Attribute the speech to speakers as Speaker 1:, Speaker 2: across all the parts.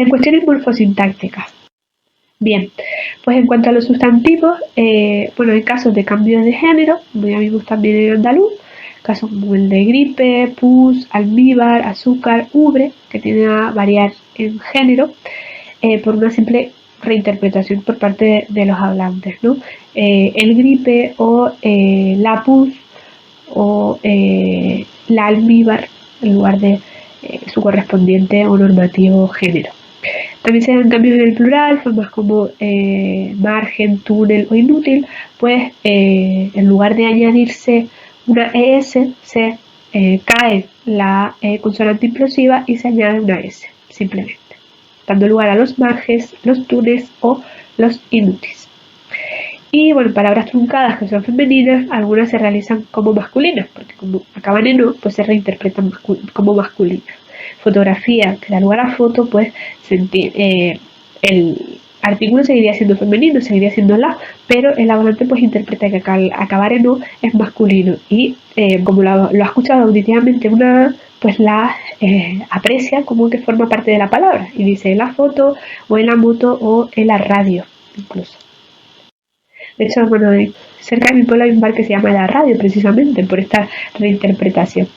Speaker 1: En cuestiones morfosintácticas. Bien, pues en cuanto a los sustantivos, bueno, en casos de cambio de género, ya vimos también en andaluz, casos como el de gripe, pus, almíbar, azúcar, ubre, que tienden a variar en género por una simple reinterpretación por parte de los hablantes, ¿no? El gripe o la pus o la almíbar en lugar de su correspondiente o normativo género. También se dan cambios en el plural, formas como margen, túnel o inútil, pues en lugar de añadirse una ES, se cae la consonante implosiva y se añade una S, simplemente, dando lugar a los marges, los túneles o los inútiles. Y bueno, palabras truncadas que son femeninas, algunas se realizan como masculinas, porque como acaban en O, pues se reinterpretan como masculinas. Fotografía, que da lugar a foto, pues el artículo seguiría siendo femenino, seguiría siendo la, pero el hablante pues interpreta que al acabar en O es masculino y como lo ha escuchado auditivamente una, pues la aprecia como que forma parte de la palabra y dice en la foto o en la moto o en la radio incluso. De hecho, bueno, cerca de mi pueblo hay un bar que se llama La Radio precisamente por esta reinterpretación.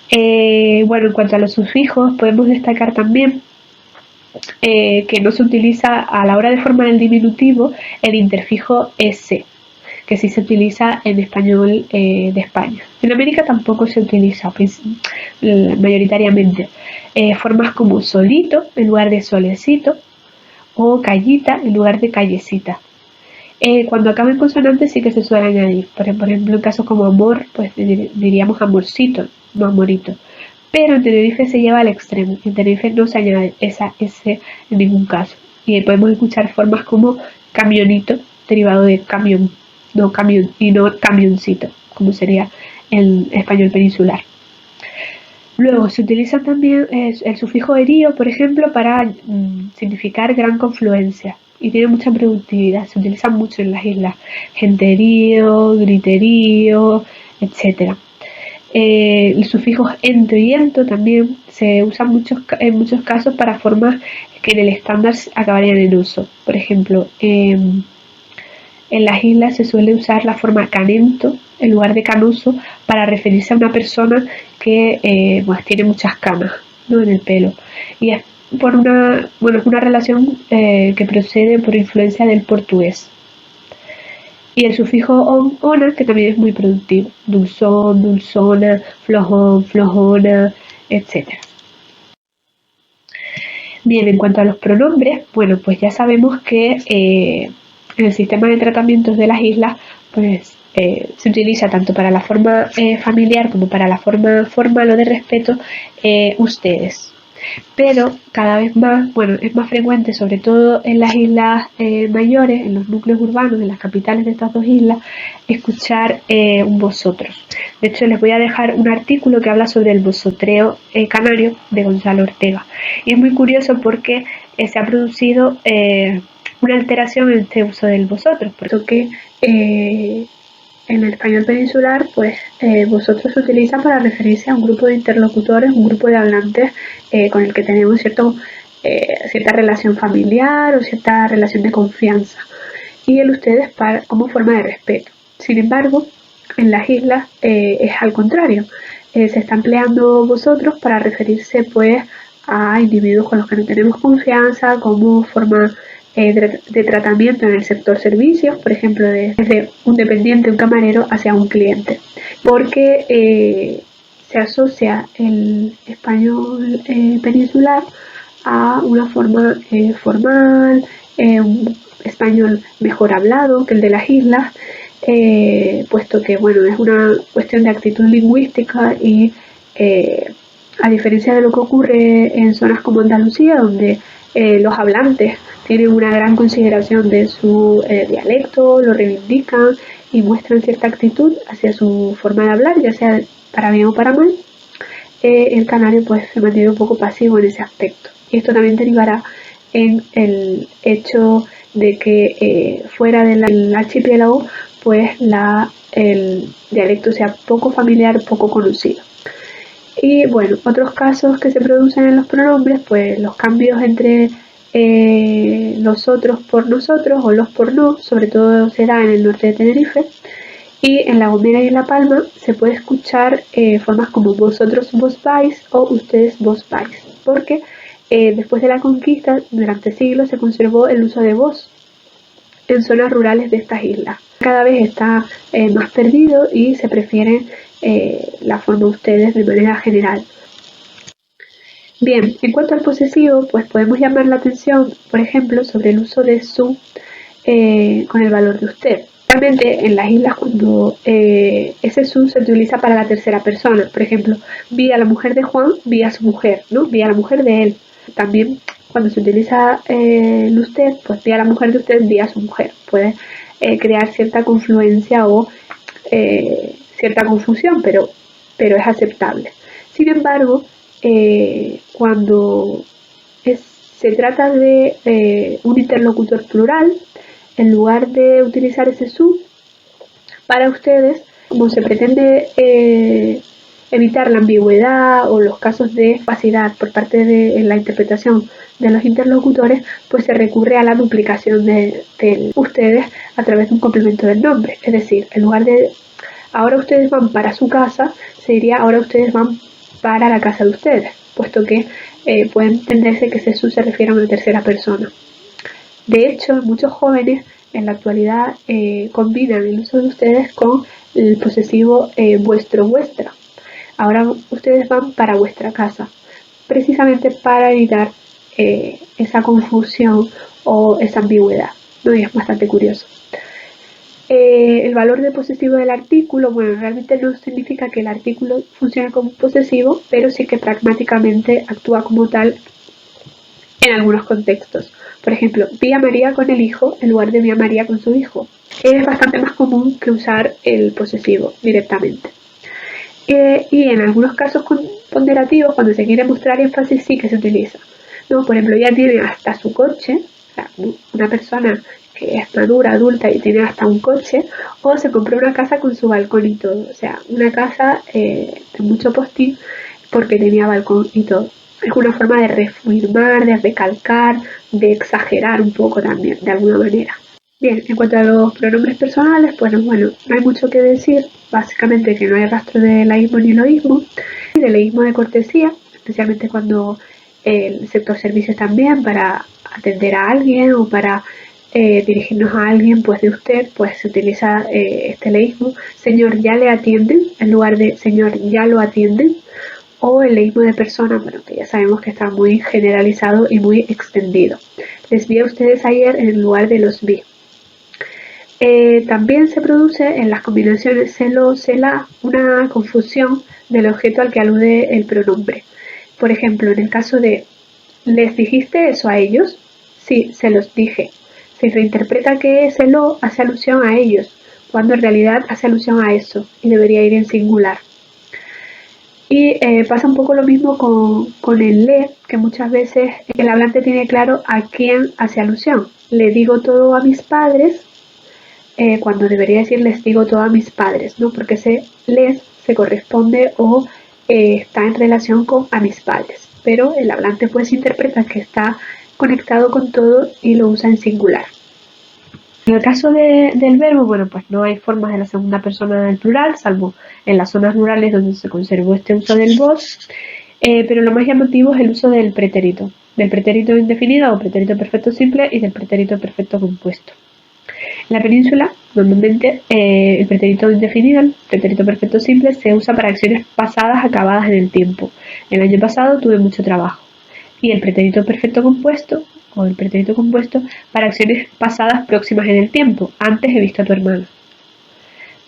Speaker 1: Bueno, en cuanto a los sufijos, podemos destacar también que no se utiliza a la hora de formar el diminutivo el interfijo S, que sí se utiliza en español de España. En América tampoco se utiliza mayoritariamente. Formas como solito en lugar de solecito o callita en lugar de callecita. Cuando acaba en consonante sí que se suele añadir. Por ejemplo, en casos como amor, pues diríamos amorcito, no amorito. Pero en Tenerife se lleva al extremo. En Tenerife no se añade esa S en ningún caso. Y podemos escuchar formas como camionito, derivado de camión, no camión y no camioncito, como sería en español peninsular. Luego se utiliza también el sufijo erío, por ejemplo, para significar gran confluencia. Y tiene mucha productividad, se utiliza mucho en las islas. Genterío, griterío, etc. El sufijo ento y ento también se usa en muchos casos para formas que en el estándar acabarían en uso. Por ejemplo, en las islas se suele usar la forma canento en lugar de canoso para referirse a una persona que pues tiene muchas canas, ¿no?, en el pelo. Y es por es una relación que procede por influencia del portugués. Y el sufijo ona, que también es muy productivo. Dulzón, dulzona, flojón, flojona, etc. Bien, en cuanto a los pronombres, bueno, pues ya sabemos que en el sistema de tratamientos de las islas, pues se utiliza tanto para la forma familiar como para la forma formal o de respeto ustedes. Pero cada vez más, bueno, es más frecuente, sobre todo en las islas mayores, en los núcleos urbanos, en las capitales de estas dos islas, escuchar un vosotros. De hecho, les voy a dejar un artículo que habla sobre el vosotreo canario de Gonzalo Ortega. Y es muy curioso porque se ha producido una alteración en este uso del vosotros, por eso que en el español peninsular, pues vosotros se utiliza para referirse a un grupo de interlocutores, un grupo de hablantes con el que tenemos cierta relación familiar o cierta relación de confianza. Y el ustedes como forma de respeto. Sin embargo, en las islas es al contrario. Se está empleando vosotros para referirse pues a individuos con los que no tenemos confianza, como forma de tratamiento en el sector servicios, por ejemplo, desde un dependiente, un camarero, hacia un cliente, porque se asocia el español peninsular a una forma formal, un español mejor hablado que el de las islas, puesto que bueno, es una cuestión de actitud lingüística y a diferencia de lo que ocurre en zonas como Andalucía, donde los hablantes tienen una gran consideración de su dialecto, lo reivindican y muestran cierta actitud hacia su forma de hablar, ya sea para bien o para mal, el canario pues se mantiene un poco pasivo en ese aspecto. Y esto también derivará en el hecho de que fuera del archipiélago pues el dialecto sea poco familiar, poco conocido. Y bueno, otros casos que se producen en los pronombres, pues los cambios entre nosotros por nosotros o los por no, sobre todo se da en el norte de Tenerife. Y en La Gomera y en La Palma se puede escuchar formas como vosotros vos vais o ustedes vos vais, porque después de la conquista, durante siglos se conservó el uso de vos en zonas rurales de estas islas. Cada vez está más perdido y se prefiere la forma ustedes de manera general. Bien, en cuanto al posesivo, pues podemos llamar la atención, por ejemplo, sobre el uso de su con el valor de usted. Realmente en las islas cuando ese su se utiliza para la tercera persona, por ejemplo, vi a la mujer de Juan, vi a su mujer, ¿no? Vi a la mujer de él. También cuando se utiliza el usted, pues vi a la mujer de usted, vi a su mujer. Puede crear cierta confluencia o cierta confusión, pero es aceptable. Sin embargo, cuando se trata de un interlocutor plural, en lugar de utilizar ese su, para ustedes, como se pretende evitar la ambigüedad o los casos de opacidad por parte de la interpretación de los interlocutores, pues se recurre a la duplicación de ustedes a través de un complemento del nombre. Es decir, en lugar de ahora ustedes van para su casa, se diría ahora ustedes van para la casa de ustedes, puesto que puede entenderse que ese su se refiere a una tercera persona. De hecho, muchos jóvenes en la actualidad combinan el uso de ustedes con el posesivo vuestro, vuestra. Ahora ustedes van para vuestra casa, precisamente para evitar esa confusión o esa ambigüedad, ¿no? Y es bastante curioso. El valor de posesivo del artículo, bueno, realmente no significa que el artículo funcione como posesivo, pero sí que pragmáticamente actúa como tal en algunos contextos. Por ejemplo, vi a María con el hijo en lugar de vi a María con su hijo. Es bastante más común que usar el posesivo directamente. Y en algunos casos ponderativos, cuando se quiere mostrar énfasis, sí que se utiliza. ¿No? Por ejemplo, ya tiene hasta su coche, o sea, una persona que es madura, adulta y tiene hasta un coche, o se compró una casa con su balcón y todo. O sea, una casa de mucho postín porque tenía balcón y todo. Es una forma de reafirmar, de recalcar, de exagerar un poco también, de alguna manera. Bien, en cuanto a los pronombres personales, pues bueno, no hay mucho que decir, básicamente que no hay rastro de laísmo ni loísmo, y de leísmo de cortesía, especialmente cuando el sector servicios también, para atender a alguien o para dirigirnos a alguien, pues de usted, pues se utiliza este leísmo, señor ya le atienden, en lugar de señor ya lo atienden, o el leísmo de persona, bueno, que ya sabemos que está muy generalizado y muy extendido. Les vi a ustedes ayer en lugar de los vi. También se produce en las combinaciones se-lo-se-la una confusión del objeto al que alude el pronombre. Por ejemplo, en el caso de ¿les dijiste eso a ellos? Sí, se los dije. Se reinterpreta que ese lo hace alusión a ellos, cuando en realidad hace alusión a eso y debería ir en singular. Y pasa un poco lo mismo con el le, que muchas veces el hablante tiene claro a quién hace alusión. Le digo todo a mis padres, cuando debería decir les digo todo a mis padres, ¿no? Porque ese les se corresponde o está en relación con a mis padres. Pero el hablante pues interpreta que está conectado con todo y lo usa en singular. En el caso del verbo, bueno, pues no hay formas de la segunda persona del plural, salvo en las zonas rurales donde se conservó este uso del vos, pero lo más llamativo es el uso del pretérito indefinido o pretérito perfecto simple y del pretérito perfecto compuesto. En la península, normalmente, el pretérito indefinido, el pretérito perfecto simple, se usa para acciones pasadas acabadas en el tiempo. El año pasado tuve mucho trabajo. Y el pretérito perfecto compuesto o el pretérito compuesto para acciones pasadas próximas en el tiempo. Antes he visto a tu hermano.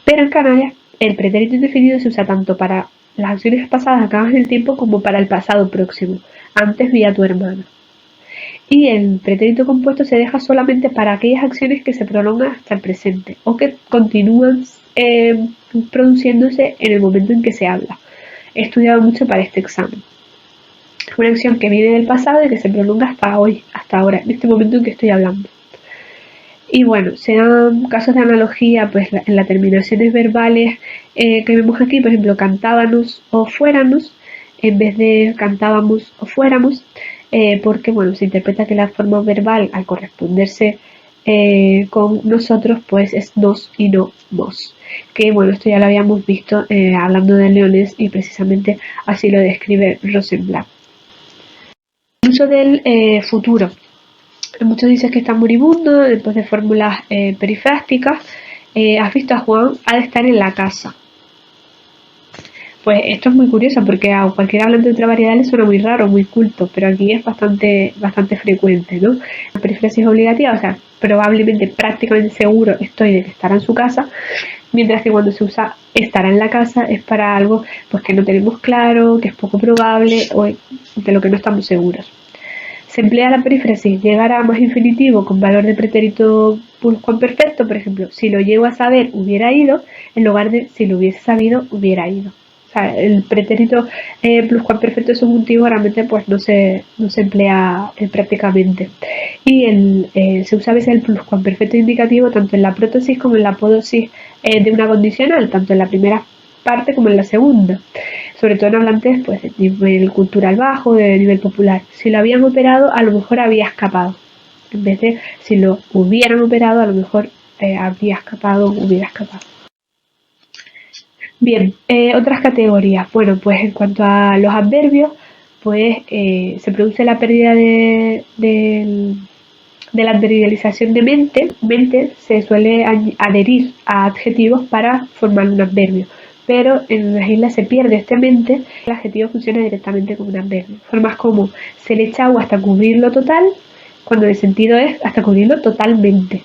Speaker 1: Pero en Canarias, el pretérito indefinido se usa tanto para las acciones pasadas acabadas en el tiempo como para el pasado próximo. Antes vi a tu hermano. Y el pretérito compuesto se deja solamente para aquellas acciones que se prolongan hasta el presente o que continúan produciéndose en el momento en que se habla. He estudiado mucho para este examen. Una acción que viene del pasado y que se prolonga hasta hoy, hasta ahora, en este momento en que estoy hablando. Y bueno, se dan casos de analogía pues en las terminaciones verbales que vemos aquí, por ejemplo, cantábanos o fuéranos, en vez de cantábamos o fuéramos, porque bueno, se interpreta que la forma verbal al corresponderse con nosotros pues es nos y no mos, que bueno, esto ya lo habíamos visto hablando de leones y precisamente así lo describe Rosenblatt. El uso del futuro. Muchos dicen que está moribundo, después de fórmulas perifrásticas. ¿Has visto a Juan? Ha de estar en la casa. Pues esto es muy curioso porque a cualquier hablante de otra variedad le suena muy raro, muy culto, pero aquí es bastante frecuente, ¿no? La perífrasis obligativa, o sea, probablemente, prácticamente seguro estoy de que estará en su casa, mientras que cuando se usa estará en la casa es para algo pues que no tenemos claro, que es poco probable o de lo que no estamos seguros. Se emplea la perífrasis llegar a más infinitivo con valor de pretérito pluscuamperfecto, por ejemplo, si lo llego a saber hubiera ido, en lugar de si lo hubiese sabido hubiera ido. O sea, el pretérito pluscuamperfecto subjuntivo realmente pues no se emplea prácticamente. Y se usa a veces el pluscuamperfecto indicativo tanto en la prótesis como en la apódosis de una condicional, tanto en la primera parte como en la segunda, sobre todo en hablantes pues de nivel cultural bajo, de nivel popular. Si lo habían operado, a lo mejor había escapado, en vez de si lo hubieran operado, a lo mejor habría escapado o hubiera escapado. Bien, otras categorías. Bueno, pues en cuanto a los adverbios, pues se produce la pérdida de la adverbialización de mente. Mente se suele adherir a adjetivos para formar un adverbio, pero en las islas se pierde este mente, el adjetivo funciona directamente como un adverbio. Formas como se le echa agua hasta cubrirlo total, cuando el sentido es hasta cubrirlo totalmente.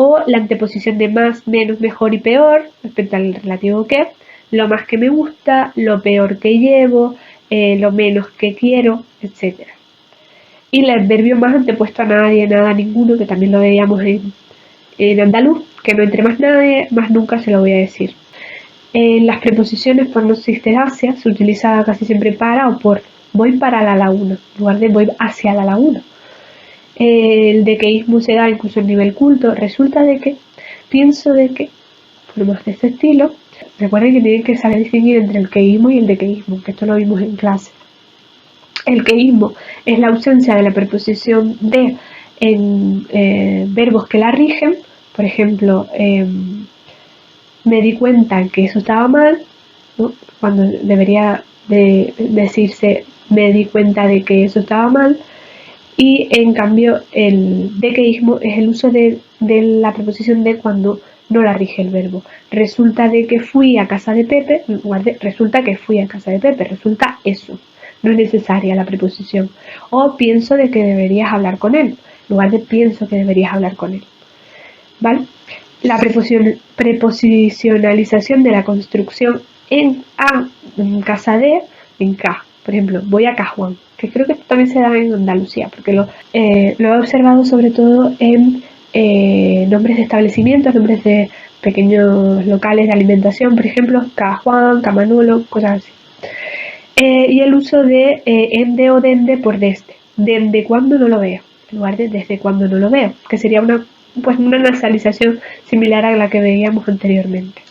Speaker 1: O la anteposición de más, menos, mejor y peor respecto al relativo que, lo más que me gusta, lo peor que llevo, lo menos que quiero, etc. Y el adverbio más antepuesto a nadie, nada, ninguno, que también lo veíamos en andaluz, que no entre más nadie, más nunca se lo voy a decir. En las preposiciones por no sisteasia se utiliza casi siempre para o por. Voy para la laguna, en lugar de voy hacia la laguna. El dequeísmo se da incluso en nivel culto. Resulta de que, pienso de que, formas de este estilo. Recuerden que tienen que saber distinguir entre el queísmo y el dequeísmo, que esto lo vimos en clase. El queísmo es la ausencia de la preposición de en verbos que la rigen. Por ejemplo, me di cuenta que eso estaba mal, ¿no? Cuando debería de decirse me di cuenta de que eso estaba mal. Y en cambio el dequeísmo es el uso de la preposición de cuando no la rige el verbo. Resulta de que fui a casa de Pepe, en lugar de resulta que fui a casa de Pepe, resulta eso. No es necesaria la preposición. O pienso de que deberías hablar con él, en lugar de pienso que deberías hablar con él. ¿Vale? La preposicionalización de la construcción en a, en casa de, en K. Por ejemplo, voy a Cajuán, que creo que también se da en Andalucía, porque lo he observado sobre todo en nombres de establecimientos, nombres de pequeños locales de alimentación, por ejemplo, Cajuán, Camanolo, cosas así. Y el uso de ende o dende por desde. Desde cuando no lo veo, en lugar de desde cuando no lo veo, que sería una nasalización similar a la que veíamos anteriormente.